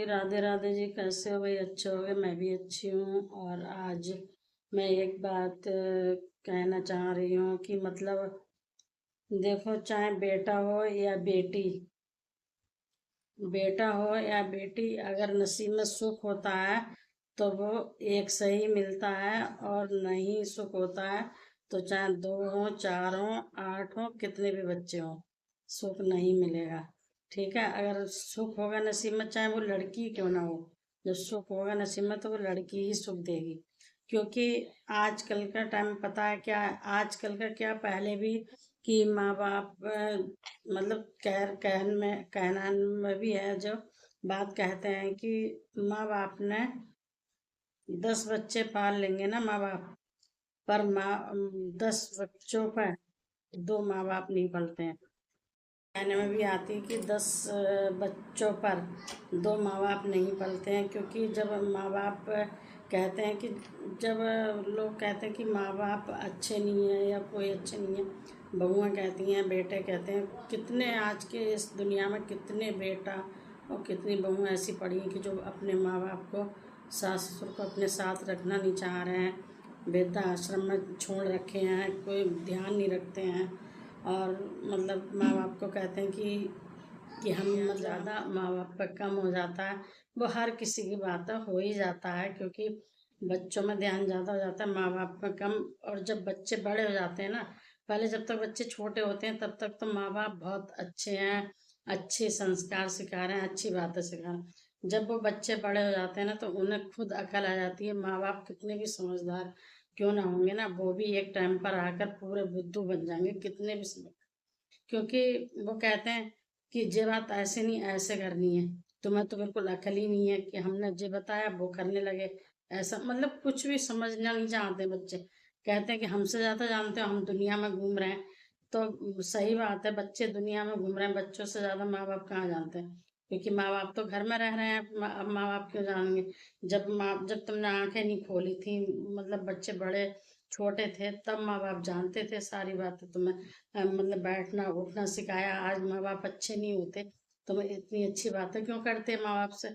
राधे राधे जी, कैसे हो भाई? अच्छे हो गए? मैं भी अच्छी हूँ। और आज मैं एक बात कहना चाह रही हूँ कि मतलब देखो, चाहे बेटा हो या बेटी, बेटा हो या बेटी, अगर नसीब में सुख होता है तो वो एक सही मिलता है, और नहीं सुख होता है तो चाहे दो हो, चार हो, आठ हो, कितने भी बच्चे हो, सुख नहीं मिलेगा। ठीक है? अगर सुख होगा नसीब में, चाहे वो लड़की क्यों ना हो, जब सुख होगा नसीब में तो वो लड़की ही सुख देगी। क्योंकि आजकल का टाइम पता है क्या है? आजकल का क्या, पहले भी कि माँ बाप मतलब कहना में भी है, जो बात कहते हैं कि माँ बाप ने 10 बच्चे पाल लेंगे ना माँ बाप, पर 10 बच्चों पर दो माँ बाप नहीं पलते हैं। कहने में भी आती है कि 10 बच्चों पर दो माँ बाप नहीं पलते हैं। क्योंकि जब माँ बाप कहते हैं कि जब लोग कहते हैं कि माँ बाप अच्छे नहीं है या कोई अच्छे नहीं है, बहुएं कहती हैं, बेटे कहते हैं, कितने आज के इस दुनिया में कितने बेटा और कितनी बहुएं ऐसी पड़ी हैं कि जो अपने माँ बाप को, सास ससुर को अपने साथ रखना नहीं चाह रहे हैं, वृद्धा आश्रम में छोड़ रखे हैं, कोई ध्यान नहीं रखते हैं। और मतलब माँ बाप को कहते हैं कि हम मतलब ज़्यादा माँ बाप पर कम हो जाता है। वो हर किसी की बात है, हो ही जाता है, क्योंकि बच्चों में ध्यान ज़्यादा हो जाता है, माँ बाप पर कम। और जब बच्चे बड़े हो जाते हैं ना, पहले जब तक बच्चे छोटे होते हैं तब तक तो माँ बाप बहुत अच्छे हैं, अच्छे संस्कार सिखा रहे हैं, अच्छी बातें सिखा रहे हैं। जब वो बच्चे बड़े हो जाते हैं ना, तो उन्हें खुद अकल आ जाती है। माँ बाप कितने भी समझदार क्यों ना होंगे ना, वो भी एक टाइम पर आकर पूरे बुद्धू बन जाएंगे, कितने भी समय। क्योंकि वो कहते हैं कि ये बात ऐसे नहीं, ऐसे करनी है। तुम्हें तो बिल्कुल अकल ही नहीं है कि हमने जो बताया वो करने लगे। ऐसा मतलब कुछ भी समझना नहीं चाहते बच्चे। कहते हैं कि हमसे ज्यादा जानते हो, हम दुनिया में घूम रहे हैं। तो सही बात है, बच्चे दुनिया में घूम रहे हैं, बच्चों से ज्यादा माँ बाप कहाँ जानते हैं? क्योंकि माँ बाप तो घर में रह रहे हैं, अब माँ बाप क्यों जानेंगे? जब तुमने आंखें नहीं खोली थी, मतलब बच्चे बड़े छोटे थे, तब माँ बाप जानते थे सारी बातें। तुम्हें मतलब बैठना उठना सिखाया। आज माँ बाप अच्छे नहीं होते, तुम्हें इतनी अच्छी बातें क्यों करते हैं माँ बाप से?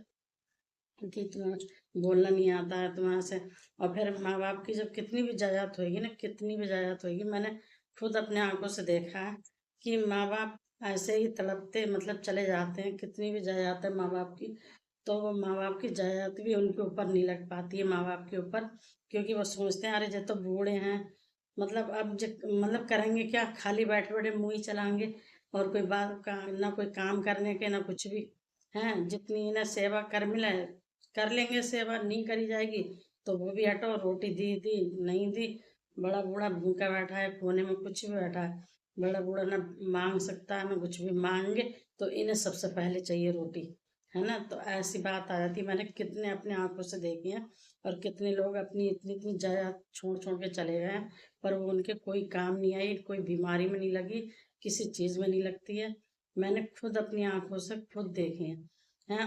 क्योंकि तुम्हें बोलना नहीं आता है तुम्हारे से। और फिर माँ बाप की जब कितनी भी जायदाद होगी ना, कितनी भी जायदाद होगी, मैंने खुद अपने आंखों से देखा है कि माँ बाप ऐसे ही तड़पते मतलब चले जाते हैं। कितनी भी जायदाद है माँ बाप की, तो वो माँ बाप की जायदाद भी उनके ऊपर नहीं लग पाती है, माँ बाप के ऊपर। क्योंकि वो सोचते हैं, अरे जब तो बूढ़े हैं, मतलब अब मतलब करेंगे क्या? खाली बैठे बैठे मुंह ही चलाएंगे, और कोई बात का ना, कोई काम करने के ना कुछ भी। हैं जितनी इन्हें सेवा कर मिले, कर लेंगे सेवा, नहीं करी जाएगी तो वो भी हटो, रोटी दी दी, नहीं दी। बड़ा बूढ़ा भूखा बैठा है कोने में, कुछ भी बैठा है, बड़ा बूढ़ा ना मांग सकता है ना कुछ भी। मांगे तो इन्हें सबसे पहले चाहिए रोटी, है ना? तो ऐसी बात आ जाती है। मैंने कितने अपने आंखों से देखे हैं, और कितने लोग अपनी इतनी इतनी जायदाद छोड़ छोड़ के चले गए हैं, पर वो उनके कोई काम नहीं आई, कोई बीमारी में नहीं लगी, किसी चीज में नहीं लगती है। मैंने खुद अपनी आंखों से खुद देखे हैं।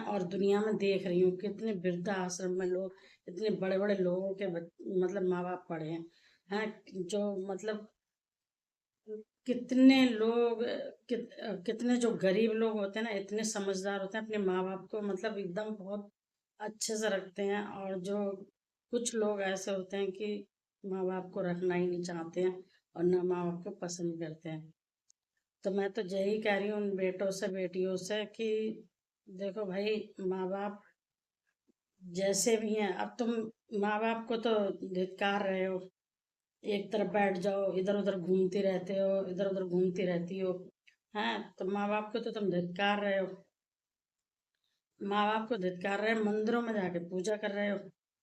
और दुनिया में देख रही हूँ कितने वृद्धा आश्रम में लोग, इतने बड़े बड़े लोगों के मतलब माँ बाप पढ़े हैं जो मतलब कितने लोग कितने जो गरीब लोग होते हैं ना, इतने समझदार होते हैं, अपने माँ बाप को मतलब एकदम बहुत अच्छे से रखते हैं। और जो कुछ लोग ऐसे होते हैं कि माँ बाप को रखना ही नहीं चाहते हैं, और ना माँ बाप को पसंद करते हैं। तो मैं तो यही कह रही हूँ उन बेटों से बेटियों से कि देखो भाई, माँ बाप जैसे भी हैं, अब तुम माँ बाप को तो धिक्कार रहे हो, एक तरफ बैठ जाओ, इधर उधर घूमती रहते हो, इधर उधर घूमती रहती हो। हैं तो माँ बाप को तो तुम धिक्कार रहे हो, माँ बाप को धिक्कार रहे हो, मंदिरों में जाके पूजा कर रहे हो,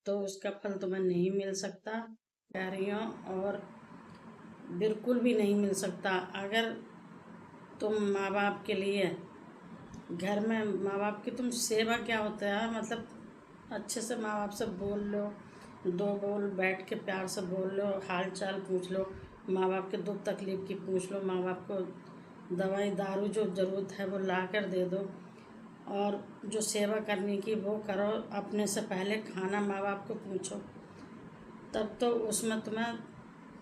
तो उसका फल तुम्हें नहीं मिल सकता, कह रही हूँ। और बिल्कुल भी नहीं मिल सकता। अगर तुम माँ बाप के लिए घर में, माँ बाप की तुम सेवा क्या होता है, मतलब अच्छे से माँ बाप से बोल लो, दो बोल बैठ के प्यार से बोल लो, हाल चाल पूछ लो, माँ बाप के दुख तकलीफ की पूछ लो, माँ बाप को दवाई दारू जो ज़रूरत है वो ला कर दे दो। और जो सेवा करने की वो करो, अपने से पहले खाना माँ बाप को पूछो। तब तो उसमें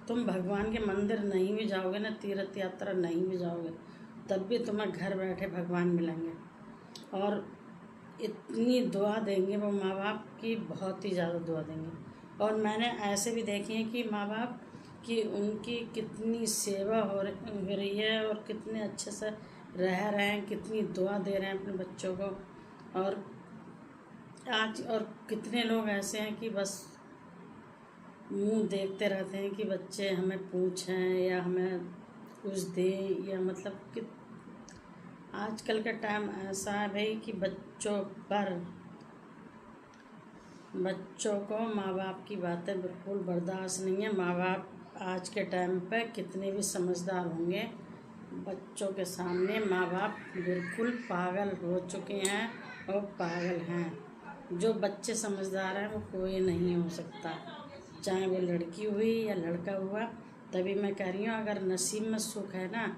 तुम भगवान के मंदिर नहीं भी जाओगे ना, तीर्थ यात्रा नहीं भी जाओगे, तब भी तुम्हें घर बैठे भगवान मिलेंगे। और इतनी दुआ देंगे वो माँ बाप की, बहुत ही ज़्यादा दुआ देंगे। और मैंने ऐसे भी देखे हैं कि माँ बाप की उनकी कितनी सेवा हो रही है और कितने अच्छे से रह रहे हैं, कितनी दुआ दे रहे हैं अपने बच्चों को। और कितने लोग ऐसे हैं कि बस मुंह देखते रहते हैं कि बच्चे हमें पूछें या हमें कुछ दें, या मतलब कि आजकल का टाइम ऐसा है भाई कि बच्चों को माँ बाप की बातें बिल्कुल बर्दाश्त नहीं है। माँ बाप आज के टाइम पे कितने भी समझदार होंगे, बच्चों के सामने माँ बाप बिल्कुल पागल हो चुके हैं और पागल हैं। जो बच्चे समझदार हैं वो कोई नहीं हो सकता, चाहे वो लड़की हुई या लड़का हुआ। तभी मैं कह रही हूँ, अगर नसीब में सुख है ना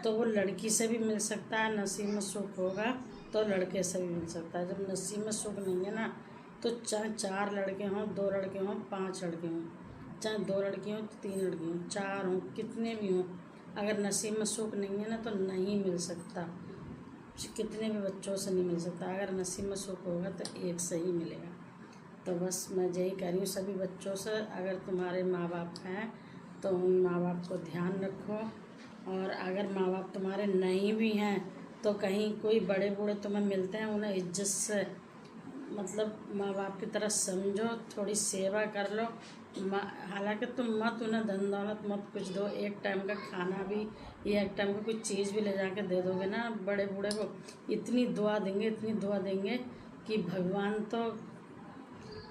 तो वो लड़की से भी मिल सकता है, नसीब में सुख होगा तो लड़के से भी मिल सकता है। जब नसीब में सुख नहीं है ना, तो चाहे 4 लड़के हों, 2 लड़के हों, 5 लड़के हों, चाहे 2 लड़की हों, 3 लड़की हों, 4 हों, कितने भी हों, अगर नसीब में सुख नहीं है ना तो नहीं मिल सकता, कितने भी बच्चों से नहीं मिल सकता। अगर नसीब में सुख होगा तो एक से ही मिलेगा। तो बस मैं यही कह रही हूँ सभी बच्चों से, अगर तुम्हारे माँ बाप हैं तो उन माँ बाप को ध्यान रखो। और अगर माँ बाप तुम्हारे नहीं भी हैं तो कहीं कोई बड़े बूढ़े तुम्हें मिलते हैं, उन्हें इज्जत से मतलब माँ बाप की तरह समझो, थोड़ी सेवा कर लो। हालांकि तुम मत उन्हें धन दौलत मत कुछ दो, एक टाइम का खाना भी या एक टाइम का कुछ चीज़ भी ले जाके दे दोगे ना बड़े बूढ़े को, इतनी दुआ देंगे, इतनी दुआ देंगे कि भगवान तो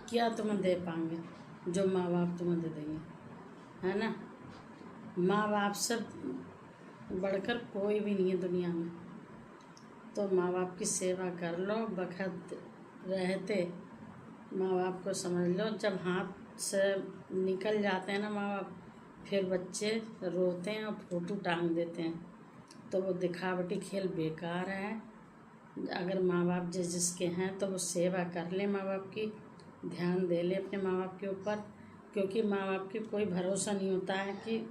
क्या तुम्हें दे पाएंगे जो माँ बाप तुम्हें दे देंगे, है ना। माँ बाप से बढ़कर कोई भी नहीं है दुनिया में। तो माँ बाप की सेवा कर लो, बखत रहते माँ बाप को समझ लो। जब हाथ से निकल जाते हैं ना माँ बाप, फिर बच्चे रोते हैं और फोटो टांग देते हैं। तो वो दिखावटी खेल बेकार है। अगर माँ बाप जिसके हैं तो वो सेवा कर ले माँ बाप की, ध्यान दे ले अपने माँ बाप के ऊपर, क्योंकि माँ बाप की कोई भरोसा नहीं होता है। कि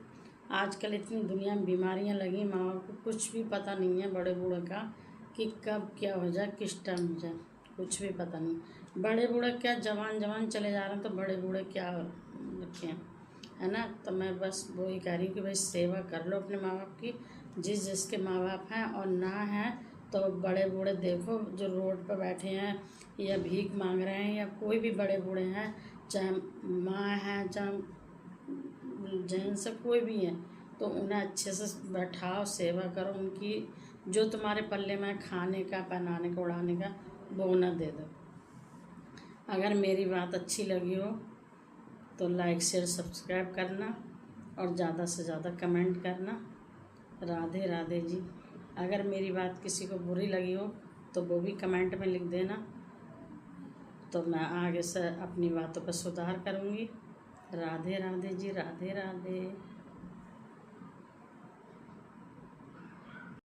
आजकल इतनी दुनिया में बीमारियां लगी, माँ बाप को कुछ भी पता नहीं है बड़े बूढ़े का कि कब क्या हो जाए, किस टाइम हो जाए, कुछ भी पता नहीं। बड़े बूढ़े क्या जवान चले जा रहे हैं, तो बड़े बूढ़े क्या रखे हैं, है ना। तो मैं बस वही कह रही हूँ कि भाई सेवा कर लो अपने माँ बाप की, जिसके माँ बाप हैं। और ना हैं तो बड़े बूढ़े देखो जो रोड पर बैठे हैं या भीख मांग रहे हैं, या कोई भी बड़े बूढ़े हैं, चाहे माँ है चाहे जेंट्स कोई भी है, तो उन्हें अच्छे से बैठाओ, सेवा करो उनकी। जो तुम्हारे पल्ले में खाने का, पहनाने का, उड़ाने का, वो उन्हें दे दो। अगर मेरी बात अच्छी लगी हो तो लाइक शेयर सब्सक्राइब करना और ज़्यादा से ज़्यादा कमेंट करना। राधे राधे जी। अगर मेरी बात किसी को बुरी लगी हो तो वो भी कमेंट में लिख देना, तो मैं आगे से अपनी बातों पर सुधार करूँगी। राधे राधे जी, राधे राधे।